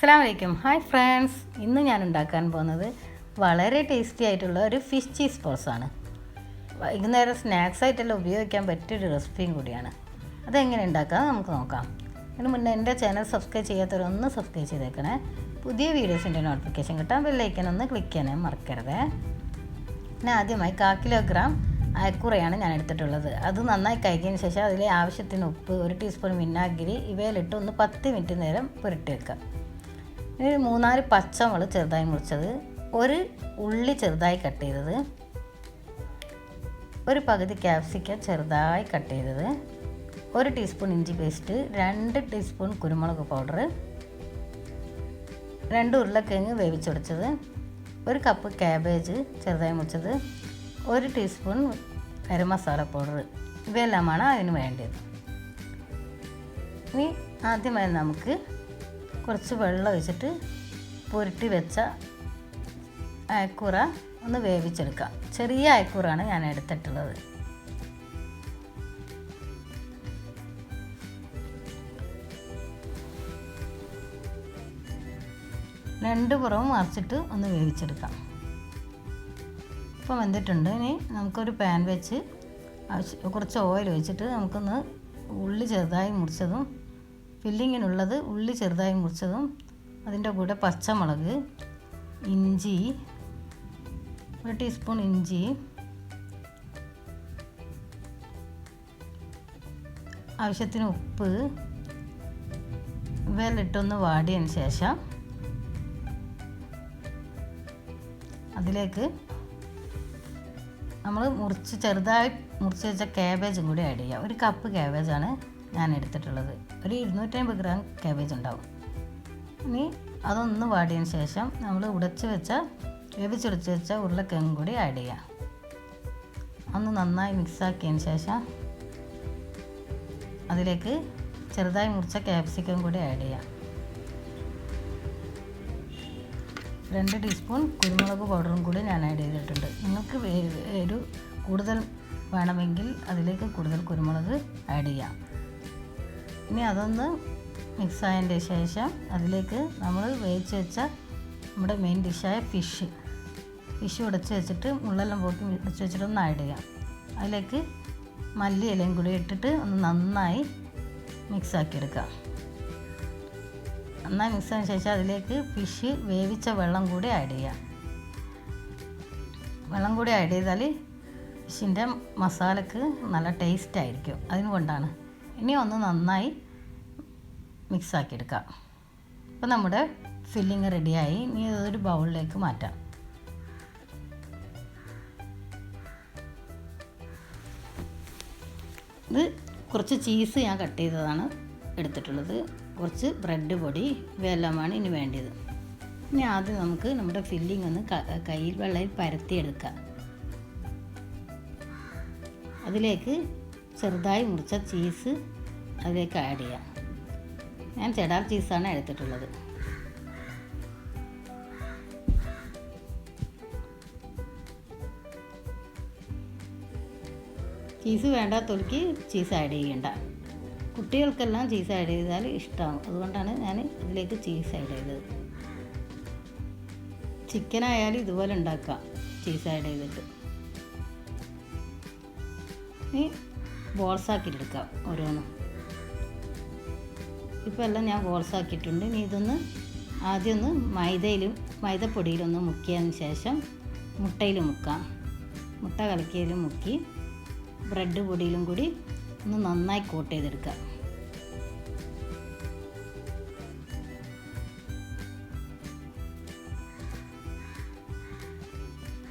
അസ്സലാമു അലൈക്കും. Hi friends, ഇന്ന് ഞാൻ ഉണ്ടാക്കാൻ പോകുന്നത് വളരെ ടേസ്റ്റി ആയിട്ടുള്ള ഒരു ഫിഷ് ചീസ് ബോൾസാണ്. വൈകുന്നേരം സ്നാക്സ് ആയിട്ടെല്ലാം ഉപയോഗിക്കാൻ പറ്റിയൊരു റെസിപ്പിയും കൂടിയാണ്. അതെങ്ങനെ ഉണ്ടാക്കാം നമുക്ക് നോക്കാം. അതിന് മുന്നേ എൻ്റെ ചാനൽ സബ്സ്ക്രൈബ് ചെയ്യാത്തവരൊന്ന് സബ്സ്ക്രൈബ് ചെയ്തേക്കണേ. പുതിയ വീഡിയോസിൻ്റെ നോട്ടിഫിക്കേഷൻ കിട്ടാൻ ബെല്ലൈക്കൻ ഒന്ന് ക്ലിക്ക് ചെയ്യാൻ മറക്കരുത്. പിന്നെ ആദ്യമായി 1/4 കിലോഗ്രാം അയക്കൂറയാണ് ഞാൻ എടുത്തിട്ടുള്ളത്. അത് നന്നായി കഴുകിയതിന് ശേഷം അതിലെ ആവശ്യത്തിന് ഉപ്പ്, 1 ടീസ്പൂൺ വിനാഗിരി ഇവയിലിട്ട് ഒന്ന് 10 മിനിറ്റ് നേരം പുരട്ടി വെക്കാം. ഒരു 3-4 പച്ചമുളക് ചെറുതായി മുറിച്ചത്, ഒരു ഉള്ളി ചെറുതായി കട്ട് ചെയ്തത്, ഒരു പകുതി ക്യാപ്സിക്കം ചെറുതായി കട്ട് ചെയ്തത്, 1 ടീസ്പൂൺ ഇഞ്ചി പേസ്റ്റ്, 2 ടീസ്പൂൺ കുരുമുളക് പൗഡർ, 2 ഉരുളക്കിഴങ്ങ് വേവിച്ചുടച്ചത്, 1 കപ്പ് ക്യാബേജ് ചെറുതായി മുറിച്ചത്, 1 ടീസ്പൂൺ ഗരം മസാല പൗഡർ. ഇവയെല്ലാമാണ് അതിന് വേണ്ടത്. ഇനി ആദ്യമായി നമുക്ക് കുറച്ച് വെള്ളം ഒഴിച്ചിട്ട് പുരട്ടി വെച്ച അയക്കൂറ ഒന്ന് വേവിച്ചെടുക്കാം. ചെറിയ അയക്കൂറാണ് ഞാൻ എടുത്തിട്ടുള്ളത്. രണ്ട് പുറവും മറിച്ചിട്ട് ഒന്ന് വേവിച്ചെടുക്കാം. ഇപ്പം വെന്തിട്ടുണ്ട്. ഇനി നമുക്കൊരു പാൻ വെച്ച് കുറച്ച് ഓയിൽ ഒഴിച്ചിട്ട് നമുക്കൊന്ന് ഉള്ളി ചെറുതായി മുറിച്ചതും, ഫില്ലിങ്ങിനുള്ളത് ഉള്ളി ചെറുതായി മുറിച്ചതും, അതിൻ്റെ കൂടെ പച്ചമുളക്, ഇഞ്ചി, 1 ടീസ്പൂൺ ഇഞ്ചി, ആവശ്യത്തിന് ഉപ്പ് ഇവയിലിട്ടൊന്ന് വാടിയതിന് ശേഷം അതിലേക്ക് നമ്മൾ ചെറുതായി മുറിച്ച് വെച്ച ക്യാബേജും കൂടി ആഡ് ചെയ്യുക. 1 കപ്പ് ക്യാബേജാണ് ഞാൻ എടുത്തിട്ടുള്ളത്. ഒരു 250 ഗ്രാം ക്യാബേജ് ഉണ്ടാവും. ഇനി അതൊന്ന് വാടിയതിന് ശേഷം നമ്മൾ വേവിച്ചുടച്ച് വെച്ച ഉരുളക്കിഴങ്ങും കൂടി ആഡ് ചെയ്യാം. ഒന്ന് നന്നായി മിക്സാക്കിയതിന് ശേഷം അതിലേക്ക് ചെറുതായി മുറിച്ച ക്യാപ്സിക്കം കൂടി ആഡ് ചെയ്യാം. 2 ടീസ്പൂൺ കുരുമുളക് പൗഡറും കൂടി ഞാൻ ആഡ് ചെയ്തിട്ടുണ്ട്. നിങ്ങൾക്ക് ഒരു കൂടുതൽ വേണമെങ്കിൽ അതിലേക്ക് കൂടുതൽ കുരുമുളക് ആഡ് ചെയ്യാം. ഇനി അതൊന്ന് മിക്സായതിൻ്റെ ശേഷം അതിലേക്ക് നമ്മൾ വേവിച്ച് വെച്ച നമ്മുടെ മെയിൻ ഡിഷായ ഫിഷ് ഉടച്ച് വെച്ചിട്ട് മുള്ളെല്ലാം പോക്കി ഉടച്ച് വെച്ചിട്ട് ഒന്ന് ആഡ് ചെയ്യാം. അതിലേക്ക് മല്ലി ഇലയും കൂടി ഇട്ടിട്ട് ഒന്ന് നന്നായി മിക്സാക്കി എടുക്കാം. നന്നായി മിക്സായതിന് ശേഷം അതിലേക്ക് ഫിഷ് വേവിച്ച വെള്ളം കൂടി ആഡ് ചെയ്യാം. വെള്ളം കൂടി ആഡ് ചെയ്താൽ ഫിഷിൻ്റെ മസാലക്ക് നല്ല ടേസ്റ്റ് ആയിരിക്കും. അതിനുകൊണ്ടാണ്. ഇനി ഒന്ന് നന്നായി മിക്സാക്കി എടുക്കാം. അപ്പോൾ നമ്മുടെ ഫില്ലിങ് റെഡിയായി. ഇനി അതൊരു ബൗളിലേക്ക് മാറ്റാം. ഇത് കുറച്ച് ചീസ് ഞാൻ കട്ട് ചെയ്തതാണ് എടുത്തിട്ടുള്ളത്, കുറച്ച് ബ്രെഡ് പൊടി, ഇവയെല്ലാമാണ് ഇനി വേണ്ടത്. ഇനി ആദ്യം നമുക്ക് നമ്മുടെ ഫില്ലിങ് ഒന്ന് കയ്യിൽ വെള്ളയിൽ പരത്തിയെടുക്കാം. അതിലേക്ക് ചെറുതായി മുറിച്ച ചീസ് അതിലേക്ക് ആഡ് ചെയ്യാം. ഞാൻ ചെഡാർ ചീസാണ് എടുത്തിട്ടുള്ളത്. ചീസ് വേണ്ടാത്തവർക്ക് ചീസ് ആഡ് ചെയ്യണ്ട. കുട്ടികൾക്കെല്ലാം ചീസ് ആഡ് ചെയ്താൽ ഇഷ്ടമാകും. അതുകൊണ്ടാണ് ഞാൻ ഇതിലേക്ക് ചീസ് ആഡ് ചെയ്തത്. ചിക്കനായാലും ഇതുപോലെ ഉണ്ടാക്കാം ചീസ് ആഡ് ചെയ്തിട്ട്. ഇനി ബോൾസാക്കിയിട്ടെടുക്കാം ഓരോന്നും. ഇപ്പോൾ എല്ലാം ഞാൻ ബോൾസാക്കിയിട്ടുണ്ട്. ഇനി ഇതൊന്ന് ആദ്യം ഒന്ന് മൈദപ്പൊടിയിലൊന്ന് മുക്കിയതിന് ശേഷം മുട്ടയിൽ മുക്കാം. മുട്ട കലക്കിയതിലും മുക്കി ബ്രെഡ് പൊടിയിലും കൂടി ഒന്ന് നന്നായി കോട്ട് ചെയ്തെടുക്കാം.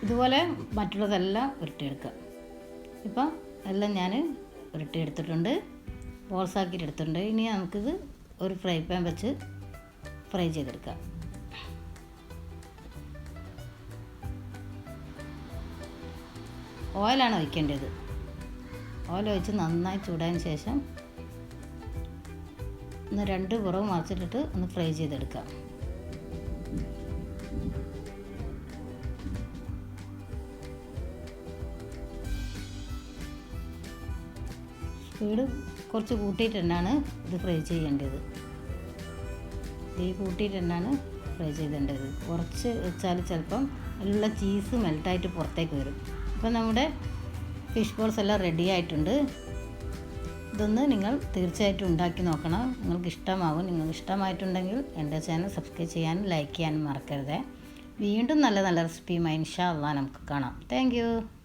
ഇതുപോലെ മറ്റുള്ളതെല്ലാം ഉരുട്ടിയെടുക്കാം. ഇപ്പം എല്ലാം ഞാൻ ഉരുട്ടിയെടുത്തിട്ടുണ്ട്, ബോൾസാക്കിയിട്ട് എടുത്തിട്ടുണ്ട്. ഇനി നമുക്കിത് ഒരു ഫ്രൈ പാൻ വെച്ച് ഫ്രൈ ചെയ്തെടുക്കാം. ഓയിലാണ് ഒഴിക്കേണ്ടത്. ഓയിൽ ഒഴിച്ച് നന്നായി ചൂടായതിന് ശേഷം ഒന്ന് 2 പുറവും മറിച്ചിട്ടിട്ട് ഒന്ന് ഫ്രൈ ചെയ്തെടുക്കാം. സ്പീഡ് കുറച്ച് കൂട്ടിയിട്ട് തന്നെയാണ് ഇത് ഫ്രൈ ചെയ്യേണ്ടത്. തീ കൂട്ടിയിട്ട് തന്നെയാണ് ഫ്രൈ ചെയ്തേണ്ടത്. കുറച്ച് വെച്ചാൽ ചിലപ്പം അതിലുള്ള ചീസ് മെൽട്ടായിട്ട് പുറത്തേക്ക് വരും. അപ്പം നമ്മുടെ ഫിഷ് ബോൾസ് എല്ലാം റെഡി ആയിട്ടുണ്ട്. ഇതൊന്ന് നിങ്ങൾ തീർച്ചയായിട്ടും ഉണ്ടാക്കി നോക്കണം. നിങ്ങൾക്ക് ഇഷ്ടമാകും. നിങ്ങൾക്ക് ഇഷ്ടമായിട്ടുണ്ടെങ്കിൽ എൻ്റെ ചാനൽ സബ്സ്ക്രൈബ് ചെയ്യാനും ലൈക്ക് ചെയ്യാനും മറക്കരുത്. വീണ്ടും നല്ല നല്ല റെസിപ്പിയുമായി ഇൻഷാ അള്ളാ നമുക്ക് കാണാം. Thank you.